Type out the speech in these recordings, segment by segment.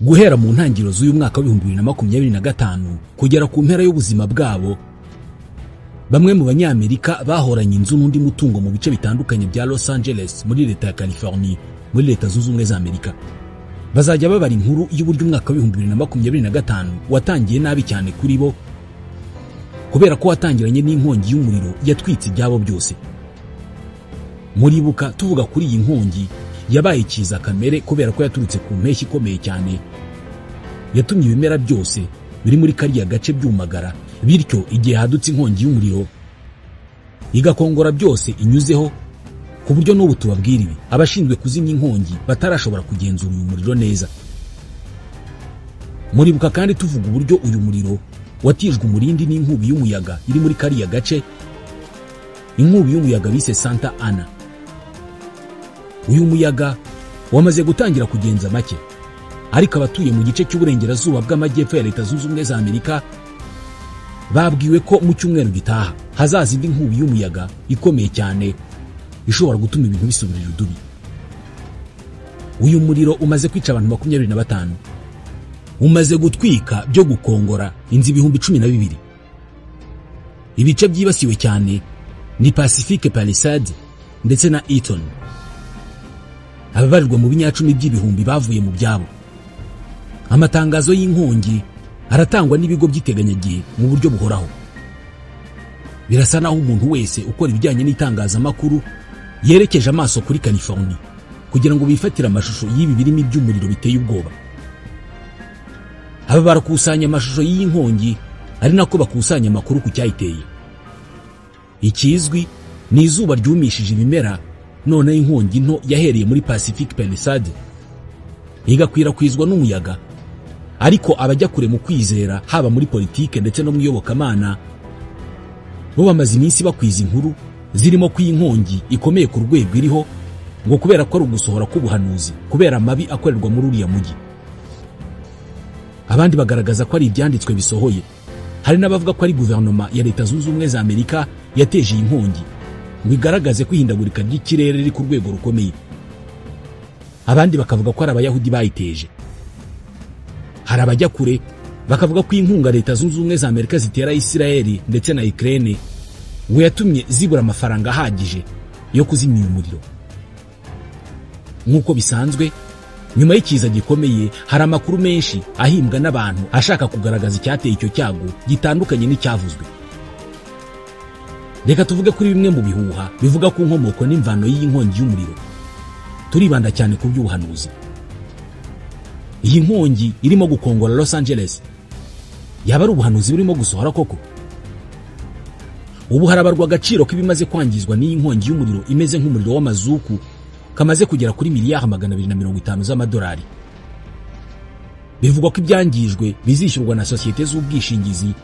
guhera mu ntangiriro z'uyu mwaka wa 2025 kugera ku mpera y'ubuzima bwabo. Bamwe mu banyamerika bahoranye inzu n'undi mutungo mu bice bitandukanye bya Los Angeles muri leta ya California muri leta zunze ubumwe za Amerika bazajya babara inkuru y'uburyo umwaka wa 2025 watangiye nabi cyane kuri bo, kubera ko watangiranye n'inkongi y'umuriro yatwitse ibyabo byose. Muribuka tuvuga kuri iyi nkongi yabaye ikiza kamere kubera ko yaturutse ku mpeshyi ikomeye cyane yatumye ibimera byose biri muri kariya gace byumagara, bityo igihe hadutse inkongi y'umuriro igakongora byose inyuzeho, ku buryo n'ubu tubabwira ibi abashinzwe kuzimya inkongi batarashobora kugenzura uyu muriro neza. Muribuka kandi tuvuga uburyo uyu muriro watijwe umurindi n'inkubi y'umuyaga iri muri kariya gace, inkubi y'umuyaga bise Santa Ana. Uyu muyaga wamaze gutangira kugenza make, ariko abatuye mu gice cy'uburengerazuba bw'amajyepfo ya leta zunze ubumwe za Amerika babwiwe ko mu cyumweru gitaha hazaza indi nkubi y'umuyaga ikomeye cyane ishobora gutuma ibintu bisubirira udubi. Uyu muriro umaze kwica abantu 25, umaze gutwika byo gukongora inzu 12,000. Ibice byibasiwe cyane ni Pacific Palisades ndetse na Eaton. Ababarirwa mu binyacumi by'ibihumbi bavuye mu byabo. Amatangazo y'inkongi aratangwa n'ibigo by'iteganyagihe mu buryo buhoraho. Birasa naho umuntu wese ukora ibijyanye n'itangazamakuru yerekeje amaso kuri California kugira ngo bifatire amashusho y'ibi birimi by'umuriro biteye ubwoba. Aba barakusanya amashusho y'iyi nkongi ari nako bakusanya amakuru ku cyayiteye. Ikizwi ni izuba ryumishije ibimera, none inkongi nto yahereye muri Pacific Palisades igakwirakwizwa n'umuyaga. Ariko abajya kure mu kwizera, haba muri politike ndetse no mu iyobokamana, bo bamaze iminsi bakwiza inkuru zirimo ko inkongi ikomeye ku rwego iriho, ngo kubera ko ari ugusohora k'ubuhanuzi kubera amabi akorerwa muri uriya mujyi. Abandi bagaragaza ko ari ibyanditswe bisohoye. Hari n'abavuga ko ari guverinoma ya leta zunze ubumwe za Amerika yateje iyi nkongi ngo igaragaze kwihindagurika ry'ikirere riri ku rwego rukomeye. Abandi bakavuga ko ari abayahudi bayiteje. Hari abajya kure bakavuga ko inkunga leta zunze ubumwe za Amerika zitera Israeli ndetse na Ukraine ngo yatumye zibura amafaranga ahagije yo kuzimya umuriro. Nk'uko bisanzwe, nyuma y'ikiza gikomeye hari amakuru menshi ahimbwa n'abantu ashaka kugaragaza icyateye icyo cyago gitandukanye n'icyavuzwe. Reka tuvuge kuri bimwe mu bihuha bivuga ku nkomoko n'imvano y'iyi nkongi y'umuriro. Turibanda cyane ku by'ubuhanuzi. Iyi nkongi irimo gukongora Los Angeles yaba ari ubuhanuzi burimo gusohora koko? Ubu harabarwa agaciro k'ibimaze kwangizwa n'iyi nkongi y'umuriro imeze nk'umuriro w'amazuku kamaze kugera kuri miliyari 250 z'amadolari. Bivugwa ko ibyangijwe bizishyurwa na sosiyete z'ubwishingizi,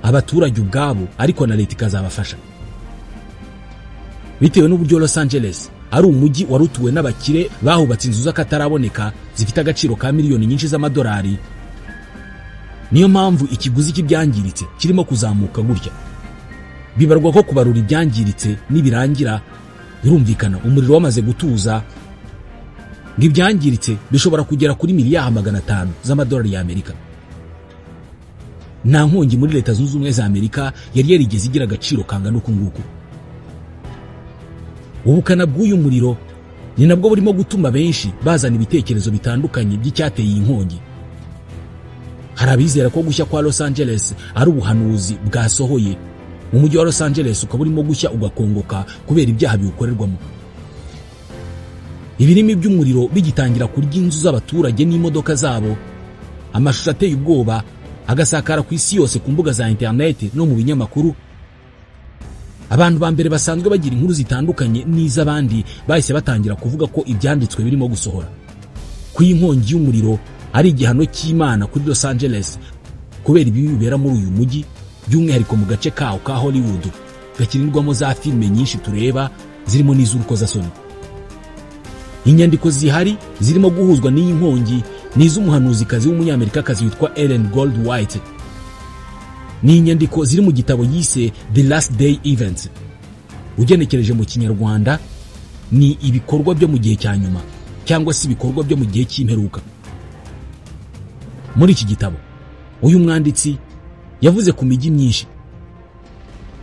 abaturage ubwabo, ariko na leta ikazabafasha. Bitewe n'uburyo Los Angeles ari umujyi warutuwe n'abakire bahubatse inzu z'akataraboneka zifite agaciro ka miliyoni nyinshi z'amadolari, niyo mpamvu ikiguzi cy'ibyangiritse kirimo kuzamuka gutya. Bibarwa ko kubarura ibyangiritse nibirangira, birumvikana umuriro wamaze gutuza, ngo ibyangiritse bishobora kugera kuri miliyari 500 z'amadolari y'Amerika. Nta nkongi muri leta zunze ubumwe za Amerika yari yarigeze igira agaciro kangana uku nguku. Ubukana bw'uyu muriro ni nabwo burimo gutuma benshi bazana ibitekerezo bitandukanye by'icyateye iyi nkongi. Hari abizera ko gushya kwa Los Angeles ari ubuhanuzi bwasohoye, mu mujyi wa Los Angeles ukaba urimo gushya ugakongoka kubera ibyaha biwukorerwamo. Ibirimi by'umuriro bigitangira kurya inzu z'abaturage n'imodoka zabo, amashusho ateye ubwoba agasakara ku isi yose ku mbuga za internet no mu binyamakuru. Abantu ba mbere basanzwe bagira inkuru zitandukanye n'iz'abandi bahise batangira kuvuga ko ibyanditswe birimo gusohora, ko iyi nkongi y'umuriro ari igihano cy'Imana kuri Los Angeles kubera ibi bibera muri uyu mujyi, by'umwihariko mu gace kawo ka Hollywood gakinirwamo za filime nyinshi tureba zirimo n'iz'urukozasoni. Inyandiko zihari zirimo guhuzwa n'iyi nkongi n'iz'umuhanuzikazi w'umunyamerikakazi witwa Ellen Goldwhite. Ni inyandiko ziri mu gitabo yise The Last Day Events. Ugenekereje mu Kinyarwanda ni ibikorwa byo mu gihe cya nyuma cyangwa se ibikorwa byo mu gihe cy'imperuka. Muri iki gitabo uyu mwanditsi yavuze ku mijyi myinshi.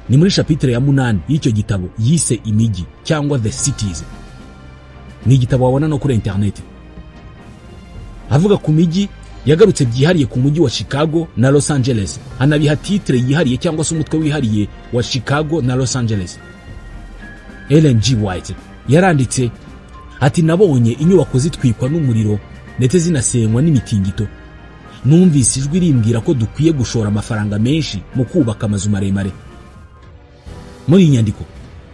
Ni muri chapitre ya 8 y'icyo gitabo yise imijyi cyangwa the cities. Ni igitabo wabona no kuri internet. Avuga ku mijyi yagarutse byihariye ku mujyi wa Chicago na Los Angeles, anabiha titre yihariye cyangwa se umutwe wihariye wa Chicago na Los Angeles. Ellen G. White yaranditse ati, nabonye inyubako zitwikwa n'umuriro ndetse zinasenywa n'imitingito. Numvise ijwi rimbwira ko dukwiye gushora amafaranga menshi mu kubaka amazu maremare. Muri iyi nyandiko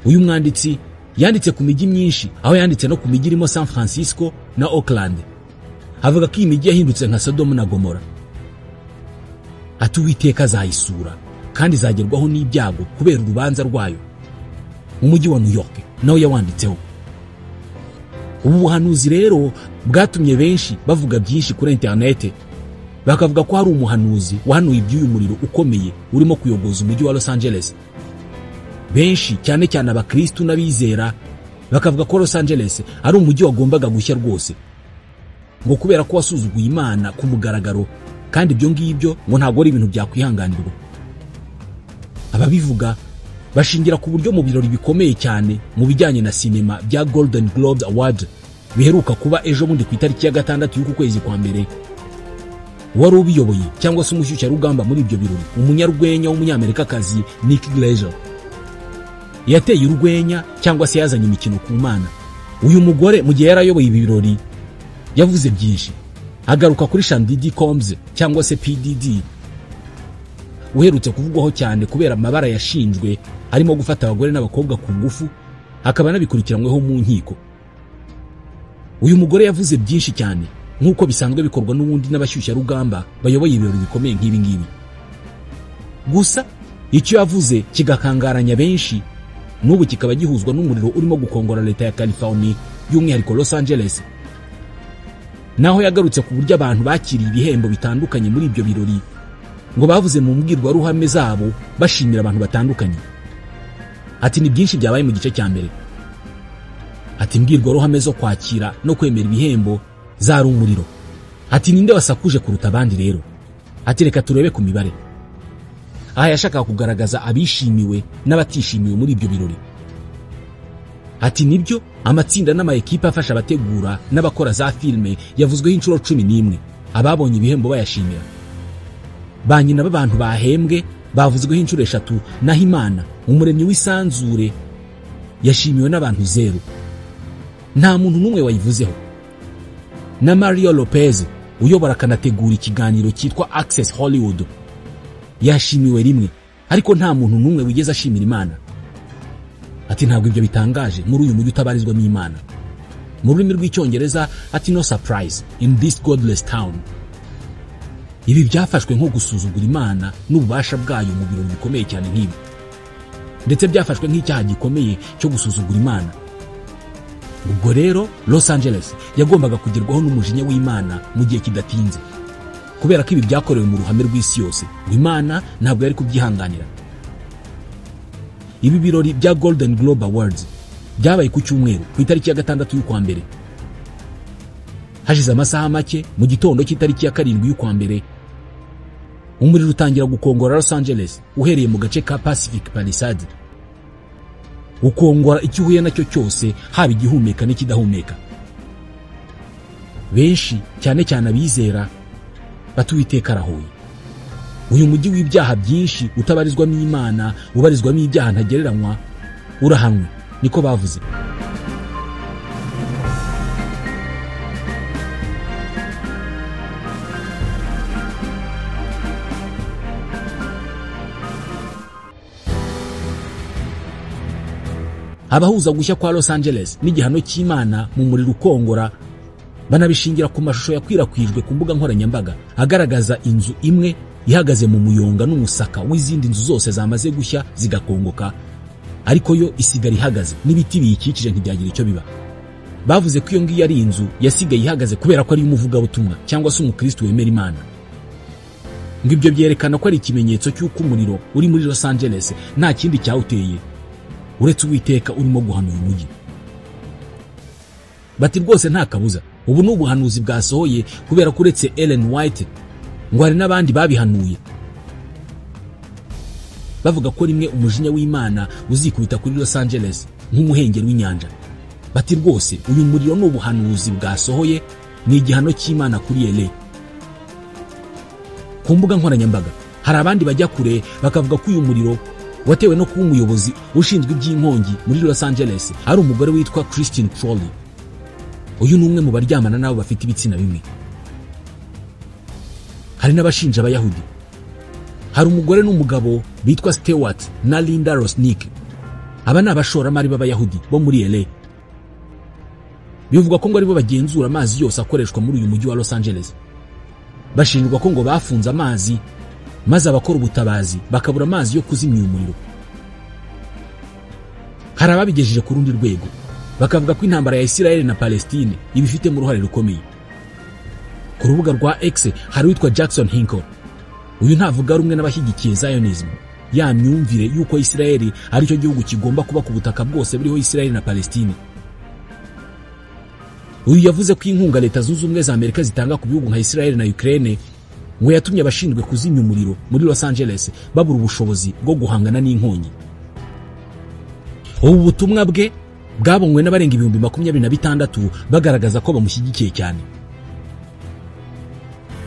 uyu mwanditsi yanditse ku mijyi myinshi, aho yanditse no ku mijyi irimo San Francisco na Oakland. Avuga ko iyi mijyi yahindutse nka Sodoma na Gomora. Ati Uwiteka azayisura kandi izagerwaho n'ibyago kubera urubanza rwayo. Umujyi wa New York nawe yawanditseho. Ubu buhanuzi rero bwatumye benshi bavuga byinshi kuri internet. Bakavuga ko hari umuhanuzi wahanuye iby'uyu muriro ukomeye urimo kuyogoza umujyi wa Los Angeles. Benshi cyane cyane abakristo n'abizera bakavuga ko Los Angeles ari umujyi wagombaga gushya rwose, ngo kubera ko wasuzuguye Imana ku mugaragaro, kandi ibyo ngibyo ngo ntabwo ari ibintu byakwihanganirwa. Ababivuga bashingira ku buryo mu birori bikomeye cyane mu bijyanye na sinema bya Golden Globes Award biheruka kuba ejo bundi ku itariki ya 6 y'uku kwezi kwa mbere, wari ubiyoboye cyangwa se umushyushya rugamba muri ibyo birori, umunyarwenya w'umunyamerikakazi Nikki Glaser yateye urwenya cyangwa se yazanye imikino ku Mana. Uyu mugore mu gihe yarayoboye ibi birori yavuze byinshi, agaruka kuri Sean Diddy Combs cyangwa se PDD, uherutse kuvugwaho cyane kubera amabara yashinjwe harimo gufata abagore n'abakobwa ku ngufu, akaba nabikurikiranyweho mu nkiko. Uyu mugore yavuze byinshi cyane nk'uko bisanzwe bikorwa n'ubundi n'abashyushya rugamba bayoboye ibirori bikomeye nk'ibi ngibi. Gusa icyo yavuze kigakangaranya benshi, n'ubu kikaba gihuzwa n'umuriro urimo gukongora leta ya California, by'umwihariko Los Angeles. Naho yagarutse ku buryo abantu bakiriye ibihembo bitandukanye muri ibyo birori, ngo bavuze mu mbwirwaruhame zabo bashimira abantu batandukanye. Ati ni byinshi byabaye mu gice cya mbere. Ati imbwirwaruhame zo kwakira no kwemera ibihembo zari umuriro. Ati ninde wasakuje kuruta abandi rero? Ati reka turebe ku mibare. Aha yashakaga kugaragaza abishimiwe n'abatishimiwe muri ibyo birori. Ati nibyo amatsinda n'amaekipe afasha abategura n'abakora za filme yavuzweho inshuro 11 ababonye ibihembo bayashimira. Ba nyina b'abantu bahembwe bavuzweho inshuro 3, naho Imana umuremyi w'isanzure yashimiwe n'abantu 0. Nta muntu n'umwe wayivuzeho. Na Mario Lopez uyobora kanategura ikiganiro cyitwa Access Hollywood yashimiwe rimwe, ariko nta muntu n'umwe wigeze ashimira Imana. Ati ntabwo ibyo bitangaje muri uyu mujyi utabarizwamo Imana. Mu rurimi rw'icyongereza ati no surprise in this godless town. Ibi byafashwe nko gusuzugura Imana n'ububasha bwayo mu birori bikomeye cyane nk'ibi, ndetse byafashwe nk'icyaha gikomeye cyo gusuzugura Imana. Ubwo rero Los Angeles yagombaga kugerwaho n'umujinya w'Imana mu gihe kidatinze, kubera ko ibi byakorewe mu ruhame rw'isi yose, Imana ntabwo yari kubyihanganira. Ibi birori bya Golden Globe Awards byabaye ku cyumweru ku itariki ya 6 y'ukwa mbere. Hashize amasaha make mu gitondo cy'itariki ya 7 y'ukwa mbere, umuriro utangira gukongora Los Angeles uhereye mu gace ka Pacific Palisades. Ukongora icyo uhuye nacyo cyose, haba igihumeka n'ikidahumeka. Benshi cyane cyane abizera batuwiteka arahoye. Uyu mujyi w'ibyaha byinshi utabarizwamo Imana, ubarizwamo ibyaha ntagereranywa, urahanwe, niko bavuze. Abahuza gushya kwa Los Angeles n'igihano cy'Imana mu muriro ukongora banabishingira ku mashusho yakwirakwijwe ku mbuga nkoranyambaga agaragaza inzu imwe ihagaze mu muyonga n'umusaka w'izindi nzu zose zamaze gushya zigakongoka, ariko yo isigara ihagaze n'ibiti biyikikije ntibyagira icyo biba. Bavuze ko iyo ngiyo ari inzu yasigaye ihagaze kubera ko ari umuvugabutumwa cyangwa se umukristo wemera Imana. Ngo ibyo byerekana ko ari ikimenyetso cy'uko umuriro uri muri Los Angeles nta kindi cyawuteye uretse Uwiteka urimo guhanura umujyi. Bati rwose nta kabuza, ubu n'ubuhanuzi bwasohoye kubera ko uretse Ellen White ngo hari n'abandi babihanuye bavuga ko rimwe umujinya w'Imana uzikubita kuri Los Angeles nk'umuhengeri w'inyanja. Bati rwose uyu muriro ni ubuhanuzi bwasohoye, ni igihano cy'Imana kuri LA. Ku mbuga nkoranyambaga hari abandi bajya kure bakavuga ko uyu muriro watewe no kuba umuyobozi ushinzwe iby'inkongi muri Los Angeles ari umugore witwa Christine Trolley. Uyu ni umwe mu baryamana nabo bafite ibitsina bimwe. Hari n'abashinja Abayahudi. Hari umugore n'umugabo bitwa Stewart na Linda Rosnick. Aba ni abashoramari b'Abayahudi bo muri LA. Bivugwa ko ngo aribo bagenzura amazi yose akoreshwa muri uyu mujyi wa Los Angeles. Bashinjwa ko ngo bafunze amazi maze abakora ubutabazi bakabura amazi yo kuzimya umuriro. Hari ababigejeje ku rundi rwego bakavuga ko intambara ya Israel na Palestine ibifitemo uruhare rukomeye. Ku rubuga rwa X hari witwa Jackson Hinkle. Uyu ntavuga rumwe n'abashyigikiye Zionism, ya myumvire yuko Israel ari cyo gihugu kigomba kuba ku butaka bwose buriho Israel na Palestine. Uyu yavuze ko inkunga Leta Zunze Ubumwe za Amerika zitanga ku bihugu nka Israel na Ukraine ngo yatumye abashinzwe kuzimya umuriro muri Los Angeles babura ubushobozi bwo guhangana n'inkongi. Ubu butumwa bwe bwabonywe n'abarenga 26,000 bagaragaza ko bamushyigikiye cyane.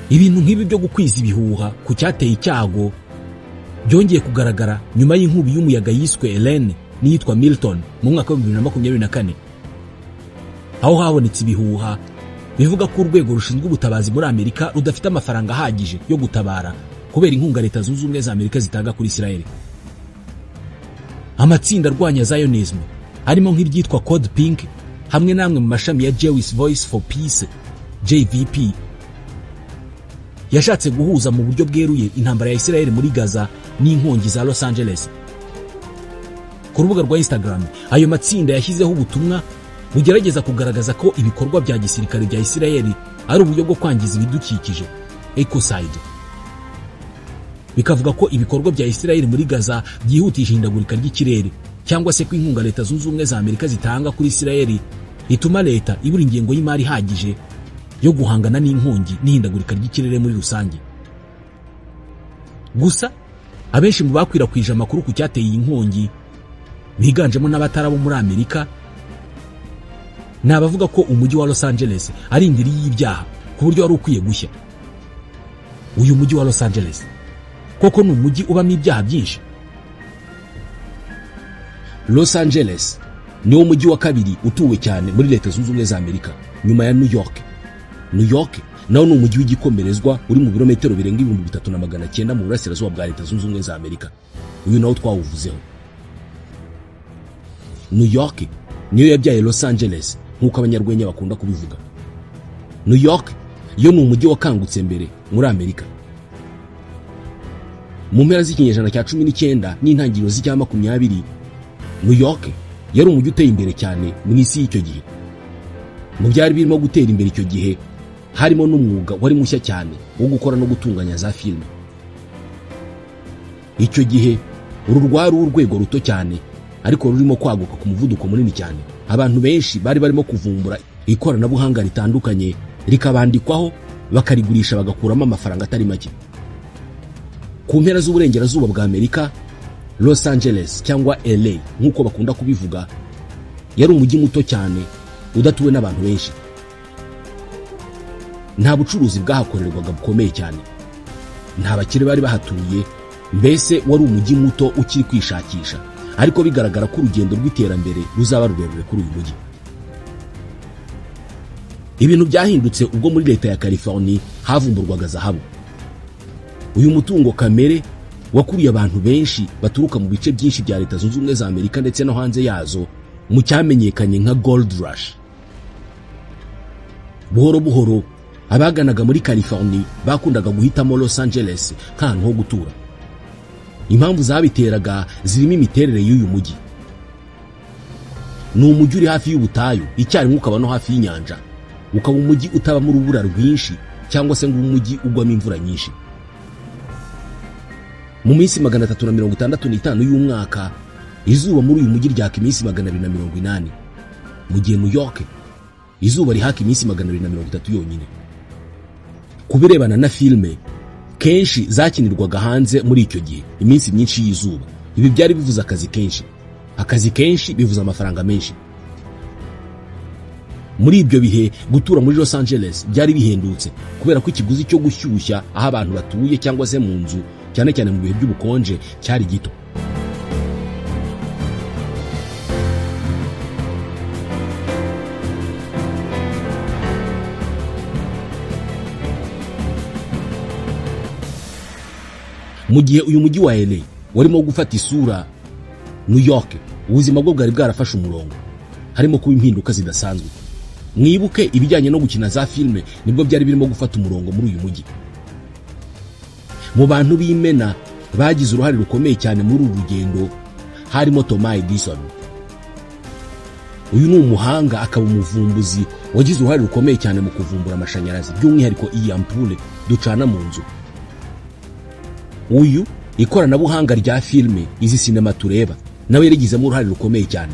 Ibintu nk'ibi byo gukwiza ibihuha ku cyateye icyago byongeye kugaragara nyuma y'inkubi y'umuyaga yiswe Helene n'iyitwa Milton mu mwaka wa 2024. Aho habonetse ibihuha bivuga ko urwego rushinzwe ubutabazi muri Amerika rudafite amafaranga ahagije yo gutabara kubera inkunga Leta Zunze Ubumwe za Amerika zitanga kuri Israel. Amatsinda arwanya Zionism harimo nk'iryitwa Code Pink hamwe namwe mu mashami ya Jewish Voice for Peace JVP yashatse guhuza mu buryo bweruye intambara ya Israel muri Gaza n'inkongi za Los Angeles. Ku rubuga rwa Instagram ayo matsinda yashyizeho ubutumwa bugerageza kugaragaza ko ibikorwa bya gisirikare bya Israel ari uburyo bwo kwangiza ibidukikije ecocide. Bikavuga ko ibikorwa bya Israel muri Gaza byihutisha ihindagurika ry'ikirere cyangwa se ko inkunga Leta Zunze Ubumwe za Amerika zitanga kuri Israel ituma leta ibura ingengo y'imari ihagije yo guhangana n'inkongi n'ihindagurika ry'ikirere muri rusange. Gusa abenshi mu bakwirakwije amakuru ku cyateye iyi nkongi biganjemo n'abatarabo muri Amerika nabavuga ko umujyi wa Los Angeles ari indiri y'ibyaha ku buryo ari ukwiye gushya. Uyu mujyi wa Los Angeles koko ni umujyi ubamo ibyaha byinshi. Los Angeles ni umujyi wa kabiri utuwe cyane muri Leta Zunze Ubumwe za Amerika nyuma ya New York. New York nawo ni umujyi w'igikomerezwa uri mu birometero birenga 3,900 mu burasirazuba bwa Leta Zunze Ubumwe za Amerika. Uyu nawo twawuvuzeho. New York niyo yabyaye Los Angeles nk'uko abanyarwenya bakunda kubivuga. New York yo ni umujyi wakangutse mbere muri Amerika. Mu mpera z'ikinyejana cya 19 n'intangiriro z'icya 20, New York yari umujyi uteye imbere cyane mu isi y'icyo gihe. Mu byari birimo gutera imbere icyo gihe harimo n'umwuga wari mushya cyane wo gukora no gutunganya za filime. Icyo gihe uru rwari urwego ruto cyane ariko rurimo kwaguka ku muvuduko munini cyane. Abantu benshi bari barimo kuvumbura ikoranabuhanga ritandukanye rikabandikwaho bakarigurisha bagakuramo amafaranga atari make. Ku mpera z'uburengerazuba bwa Amerika, Los Angeles cyangwa LA nk'uko bakunda kubivuga yari umujyi muto cyane udatuwe n'abantu benshi. Nta bucuruzi bwahakorerwaga bukomeye cyane, nta bakire bari bahatuye, mbese wari umujyi muto ukiri kwishakisha, ariko bigaragara ko urugendo rw'iterambere ruzaba rurerure kuri uyu mujyi. Ibintu byahindutse ubwo muri leta ya California havumburwaga zahabu. Uyu mutungo kamere wakuriye abantu benshi baturuka mu bice byinshi bya Leta Zunze Ubumwe za Amerika ndetse no hanze yazo mu cyamenyekanye nka Gold Rush. Buhoro buhoro abaganaga muri California bakundaga guhitamo Los Angeles nk'ahantu ho gutura. Impamvu zabiteraga zirimo imiterere y'uyu mujyi. Ni umujyi uri hafi y'ubutayu, icyarimwe ukaba no hafi y'inyanja, ukaba umujyi utabamo urubura rwinshi cyangwa se ngo umujyi ugwamo imvura nyinshi. Mu minsi 365 y'umwaka izuba muri uyu mujyi ryaka iminsi 280, mu gihe New York izuba rihaka iminsi 230 yonyine. Kubirebana na filme, kenshi zakinirwaga hanze muri icyo gihe iminsi myinshi y'izuba. Ibi byari bivuze akazi kenshi bivuze amafaranga menshi. Muri ibyo bihe gutura muri Los Angeles byari bihendutse kubera ko ikiguzi cyo gushyushya aho abantu batuye cyangwa se mu nzu cyane cyane mu bihe by'ubukonje cyari gito. Mu gihe uyu mujyi wa LA warimo gufata isura, New York ubuzima bwo bwari bwarafashe umurongo, harimo kuba impinduka zidasanzwe. Mwibuke ibijyanye no gukina za filme nibwo byari birimo gufata umurongo muri uyu mujyi. Mu bantu b'imena bagize uruhare rukomeye cyane muri uru rugendo harimo Thomas Edison. Uyu ni umuhanga akaba umuvumbuzi wagize uruhare rukomeye cyane mu kuvumbura amashanyarazi, by'umwihariko iyi ampule ducana mu nzu. Uyu ikoranabuhanga rya filme, izi sinema tureba, nawe yarigizemo uruhare rukomeye cyane.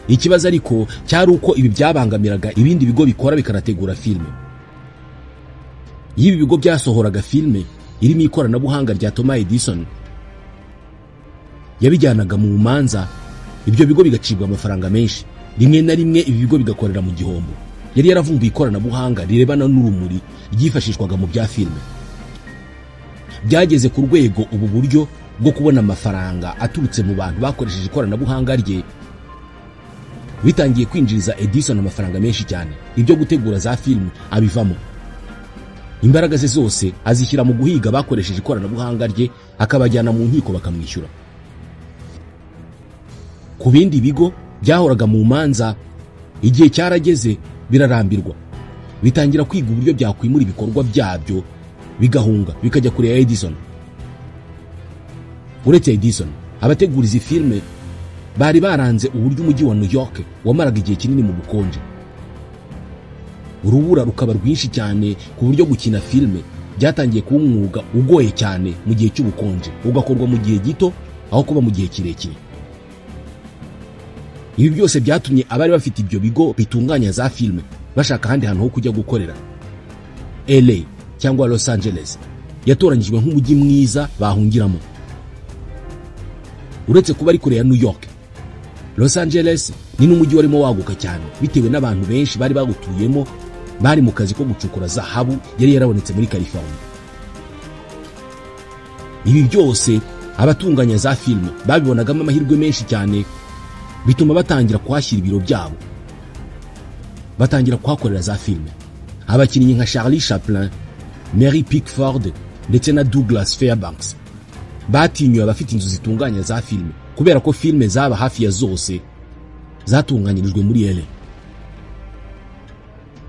Ikibazo ariko cyari uko ibi byabangamiraga ibindi bigo bikora bikanategura filme. Ibi bigo byasohoraga filme irimo ikoranabuhanga rya Thomas Edison, yabijyanaga mu manza, ibyo bigo bigacibwa amafaranga menshi. Rimwe na rimwe ibi bigo bigakorera mu gihombo. Yari yaravumbuye ikoranabuhanga rirebana n'urumuri ryifashishwaga mu bya filme. Byageze ku rwego ubu buryo bwo kubona amafaranga aturutse mu bantu bakoresheje ikoranabuhanga rye bitangiye kwinjiriza Edison amafaranga menshi cyane. Ibyo gutegura za filme abivamo. Imbaraga ze zose azishyira mu guhiga bakoresheje ikoranabuhanga rye, akabajyana mu nkiko bakamwishyura. Ku bindi bigo byahoraga mu manza, igihe cyarageze birarambirwa, bitangira kwiga uburyo byakwimura ibikorwa byabyo bigahunga bikajya kure ya Edison. Uretse Edison, abategura izi filme bari baranze uburyo umujyi wa New York wamaraga igihe kinini mu bukonje. Urubura rukaba rwinshi cyane ku buryo gukina filme byatangiye kuba umwuga ugoye cyane mu gihe cy'ubukonje, ugakorwa mu gihe gito aho kuba mu gihe kirekire. Ibi byose byatumye abari bafite ibyo bigo bitunganya za filme bashaka ahandi hantu ho kujya gukorera. LA cyangwa Los Angeles yatoranyijwe nk'umujyi mwiza bahungiramo. Uretse kuba ari kure ya New York, Los Angeles ni n'umujyi warimo waguka cyane bitewe n'abantu benshi bari bagutuyemo bari mu kazi ko gucukura zahabu yari yarabonetse muri California. Ibi byose abatunganya za filme babibonagamo amahirwe menshi cyane, bituma batangira kuhashyira ibiro byabo, batangira kuhakorera za filme. Abakinnyi nka Charlie Chaplin, Mary Pickford ndetse na Douglas Fairbanks batinyuye abafite inzu zitunganya za filme kubera ko filme zaba hafi ya zose zatunganyirijwe muri LA.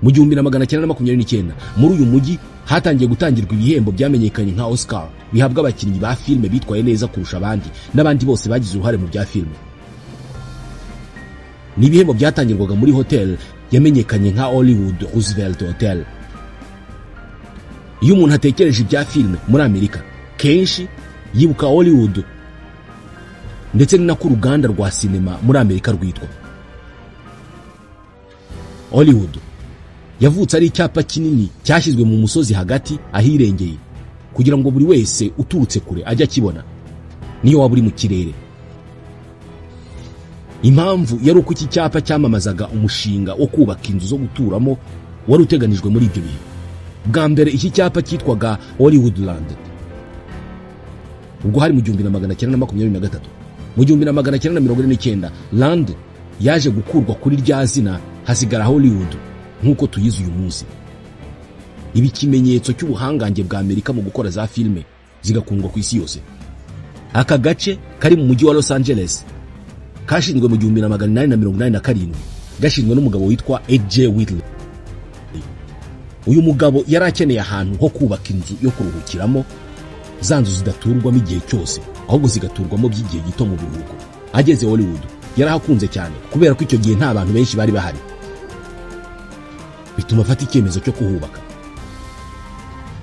Mu 1929 muri uyu mujyi hatangiye gutangirwa ibihembo byamenyekanye nka Oscar bihabwa abakinnyi ba filme bitwaye neza kurusha abandi n'abandi bose bagize uruhare mu bya filme. Ni ibihembo byatangirwaga muri hotel yamenyekanye nka Hollywood Roosevelt Hotel. Iyo umuntu atekereje ibya filme muri Amerika, kenshi yibuka Hollywood, ndetse ni nako uruganda rwa sinema muri Amerika rwitwa. Hollywood yavutse ari icyapa kinini cyashyizwe mu musozi hagati ahirengeye kugira ngo buri wese uturutse kure ajya kibona niyo waba uri mu kirere. Impamvu yari uko iki cyapa cyamamazaga umushinga wo kubaka inzu zo guturamo wari uteganijwe muri ibyo bihe. Bwa mbere iki cyapa cyitwaga Hollywoodland. Ubwo hari mu 1923. Mu 1949 Land yaje gukurwa kuri rya zina hasigara Hollywood nk'uko tuyizi uyu munsi. Ibi kimenyetso cy'ubuhangange bwa Amerika mu gukora za filme zigakundwa ku isi yose. Aka gace kari mu mujyi wa Los Angeles kashinzwe mu 1887, gashinzwe n'umugabo witwa A.J. Whitley. Uyu mugabo yari akeneye ahantu ho kubaka inzu yo kuruhukiramo, za nzu zidaturwamo igihe cyose ahubwo zigaturwamo by'igihe gito mu biruhuko. Ageze Hollywood yarahakunze cyane kubera ko icyo gihe nta bantu benshi bari bahari, bituma afata icyemezo cyo kuhubaka.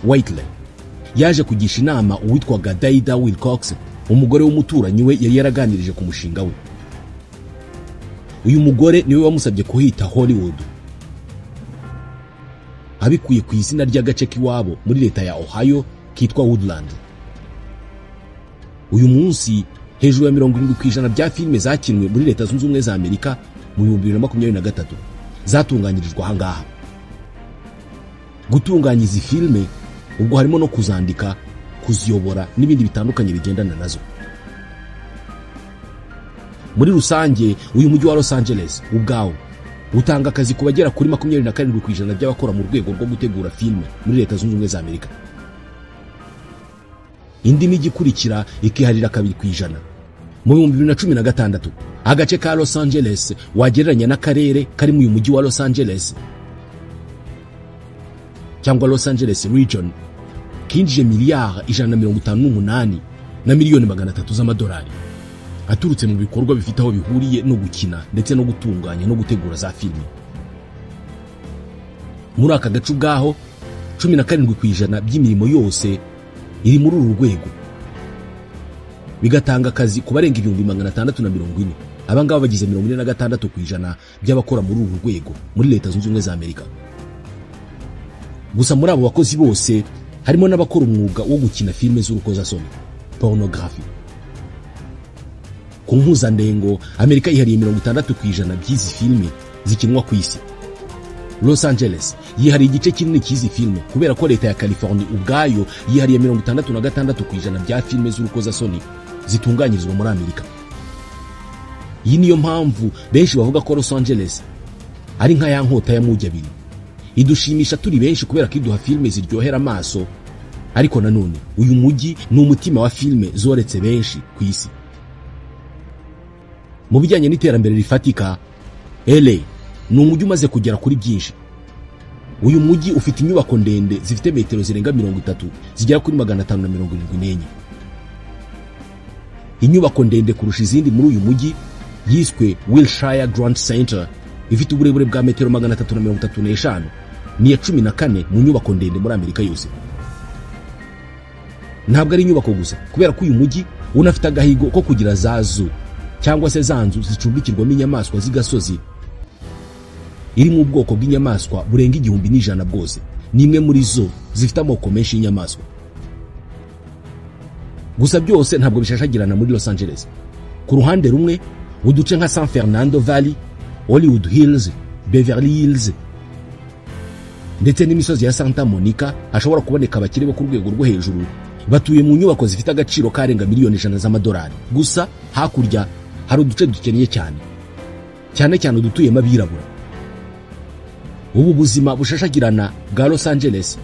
Whitley yaje kugisha inama uwitwaga Daida Wilcox, umugore w'umuturanyi we yari yaraganirije ku mushinga we. Uyu mugore niwe wamusabye kuhita Hollywood, abikuye ku izina ry'agace k'iwabo muri leta ya Ohio kitwa Woodland. Uyu munsi hejuru ya 70% bya filime zakinwe muri Leta Zunze Ubumwe za Amerika mu 2023 zatunganyirijwe aha ngaha. Gutunganya izi filime ubwo harimo no kuzandika, kuziyobora n'ibindi bitandukanye bigendana nazo. Muri rusange uyu mujyi wa Los Angeles ubwawo utanga akazi ku bagera kuri 27% by'abakora mu rwego rwo gutegura filime muri Leta Zunze Ubumwe za Amerika. Indi mijyi ikurikira ikiharira 2%. Mu 2016 agace ka Los Angeles wagereranya n'akarere kari mu uyu mujyi wa Los Angeles cyangwa Los Angeles region kinjije miliyari 158 na miliyoni 300 z'amadolari aturutse mu bikorwa bifite aho bihuriye no gukina ndetse no gutunganya no gutegura za filime. Muri aka gace ubwaho 17% by'imirimo yose iri muri uru rwego, bigatanga akazi ku barenga 640. Abangaba bagize 46% by'abakora muri uru rwego muri Leta Zunze Ubumwe za Amerika. Gusa muri abo bakozi bose harimo n'abakora umwuga wo gukina filime z'urukozasoni, pornography. Ku mpuzandengo Amerika yihariye 60% by'izi filime zikinwa ku isi. Los Angeles yihariye igice kinini cy'izi filime kubera ko Leta ya California ubwayo yihariye 66% bya filime z'urukozasoni zitunganyirizwa muri Amerika. Iyi niyo mpamvu benshi bavuga ko Los Angeles ari nka ya nkota ya mugi abiri. Idushimisha turi benshi kubera ko iduha filime ziryohera amaso, ariko nanone uyu mujyi ni umutima wa filime zoretse benshi ku isi. Mu bijyanye n'iterambere rifatika, LA ni umujyi umaze kugera kuri byinshi. Uyu mujyi ufite inyubako ndende zifite metero zirenga 30 zigera kuri 574. Inyubako ndende kurusha izindi muri uyu mujyi yiswe Wilshire Grand Center ifite uburebure bwa metero 335 ni ya 14 mu nyubako ndende muri Amerika yose. Ntabwo ari inyubako gusa kubera ko uyu mujyi unafite agahigo ko kugira za zoo cyangwa se za nzu zicumbikirwamo inyamaswa z'igasozi iri mu bwoko bw'inyamaswa burenga 1,100 bwose. Ni imwe muri zo zifite amoko menshi y'inyamaswa. Gusa byose ntabwo bishashagirana muri Los Angeles. Ku ruhande rumwe uduce nka San Fernando Valley, Hollywood Hills, Beverly Hills ndetse n'imisozi ya Santa Monica hashobora kuboneka abakire bo ku rwego rwo hejuru batuye mu nyubako zifite agaciro karenga miliyoni 100 z'amadolari. Gusa hakurya hari uduce dukeneye cyane cyane udutuyemo abirabura. Ubu buzima bushashagirana bwa Los Angeles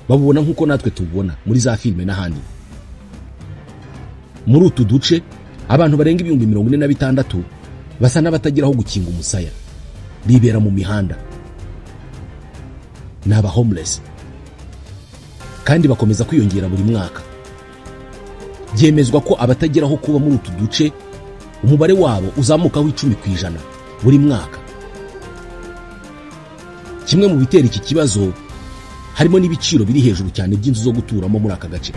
babubona nk'uko natwe tubona muri za filime n'ahandi. Muri utu duce abantu barenga 46,000 basa n'abatagiraho gukinga umusaya, bibera mu mihanda, n'aba homeless, kandi bakomeza kwiyongera buri mwaka. Byemezwa ko abatageraho kuba muri utu duce umubare wabo uzamukaho 10% buri mwaka. Kimwe mu bitera iki kibazo harimo n'ibiciro biri hejuru cyane by'inzu zo guturamo muri aka gace.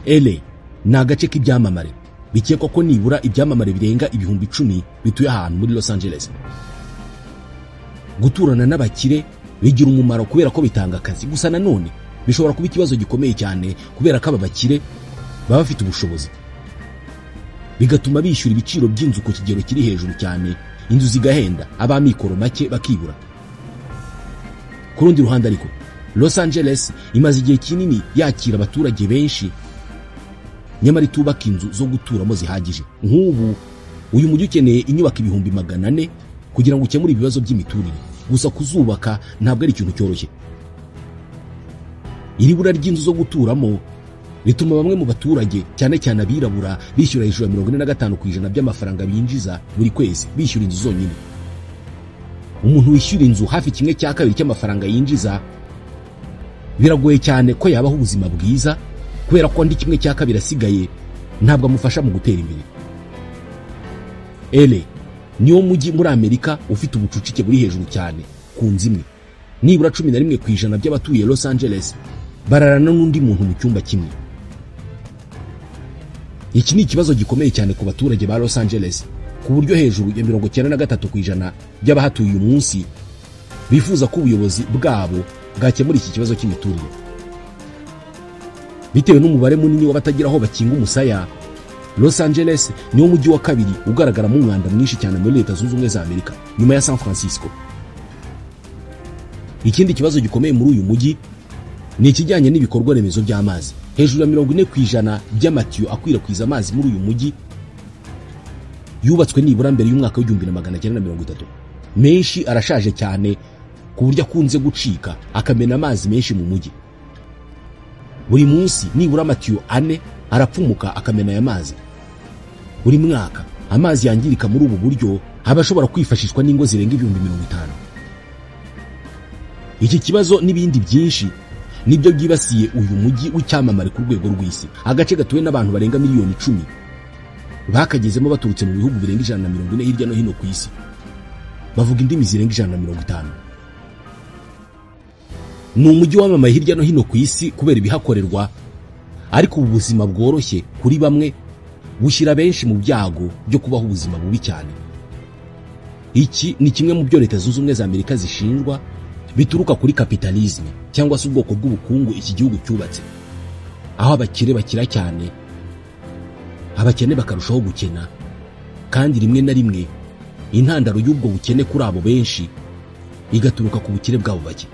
LA ni agace k'ibyamamare, bikekwa ko nibura ibyamamare birenga 10,000 bituye ahantu muri Los Angeles. Guturana n'abakire bigira umumaro kubera ko bitanga akazi, gusa nanone bishobora kuba ikibazo gikomeye cyane kubera ko aba bakire baba bafite ubushobozi, bigatuma bishyura ibiciro by'inzu ku kigero kiri hejuru cyane, inzu zigahenda, abamikoro make bakibura. Ku rundi ruhande ariko Los Angeles imaze igihe kinini yakira abaturage benshi nyamara itubaka inzu zo guturamo zihagije. Nk'ubu uyu mujyi ukeneye inyubako 400,000 kugira ngo ukemure ibibazo by'imiturire, gusa kuzubaka ntabwo ari ikintu cyoroshye. Iri bura ry'inzu zo guturamo rituma bamwe mu baturage cyane abirabura bishyura hejuru ya 45% by'amafaranga binjiza buri kwezi bishyura inzu zonyine. Umuntu wishyura inzu hafi 1/2 cy'amafaranga yinjiza biragoye cyane ko yabaho ubuzima bwiza kubera ko andi 1/2 asigaye ntabwo amufasha mu gutera imbere. LA niwo mujyi muri Amerika ufite ubucucike buri hejuru cyane ku nzu imwe. Nibura 11% by'abatuye Los Angeles bararana n'undi muntu mu cyumba kimwe. Iki ni ikibazo gikomeye cyane ku baturage ba Los Angeles, ku buryo hejuru ya 93% by'abahatuye uyu munsi bifuza ko ubuyobozi bwabo bwakemura iki kibazo cy'imiturire. Bitewe n'umubare munini w'abatagira aho bakinga umusaya, Los Angeles niwo mujyi wa kabiri ugaragaramo umwanda mwinshi cyane muri Leta Zunze Ubumwe za Amerika, nyuma ya San Francisco. Ikindi kibazo gikomeye muri uyu mujyi ni ikijyanye n'ibikorwa remezo by'amazi. Hejuru ya 40% by'amatiyo akwirakwiza amazi muri uyu mujyi yubatswe nibura mbere y'umwaka w'1930. Menshi arashaje cyane ku buryo akunze gucika akamena amazi menshi mu mujyi. Buri munsi nibura amatiyo 4 arapfumuka akamena aya mazi. Buri mwaka amazi yangirika muri ubu buryo abashobora kwifashishwa n'ingo zirenga 50,000. Iki kibazo n'ibindi byinshi nibyo byibasiye uyu mujyi w'icyamamare ku rwego rw'isi. Agace gatuwe n'abantu barenga miliyoni 10 bakagezemo baturutse mu bihugu birenga 140 hirya no hino ku isi, bavuga indimi zirenga 150. Ni umujyi wamamaye hirya no hino ku isi kubera ibihakorerwa, ariko ubu buzima bworoshye kuri bamwe bushyira benshi mu byago byo kubaho ubuzima bubi cyane. Iki ni kimwe mu byo Leta Zunze Ubumwe za Amerika zishinjwa, bituruka kuri kapitalisme cyangwa se ubwoko bw'ubukungu iki gihugu cyubatse, aho abakire bakira cyane, abakene bakarushaho gukena, kandi rimwe na rimwe intandaro y'ubwo bukene kuri abo benshi igaturuka ku bukire bwabo bake.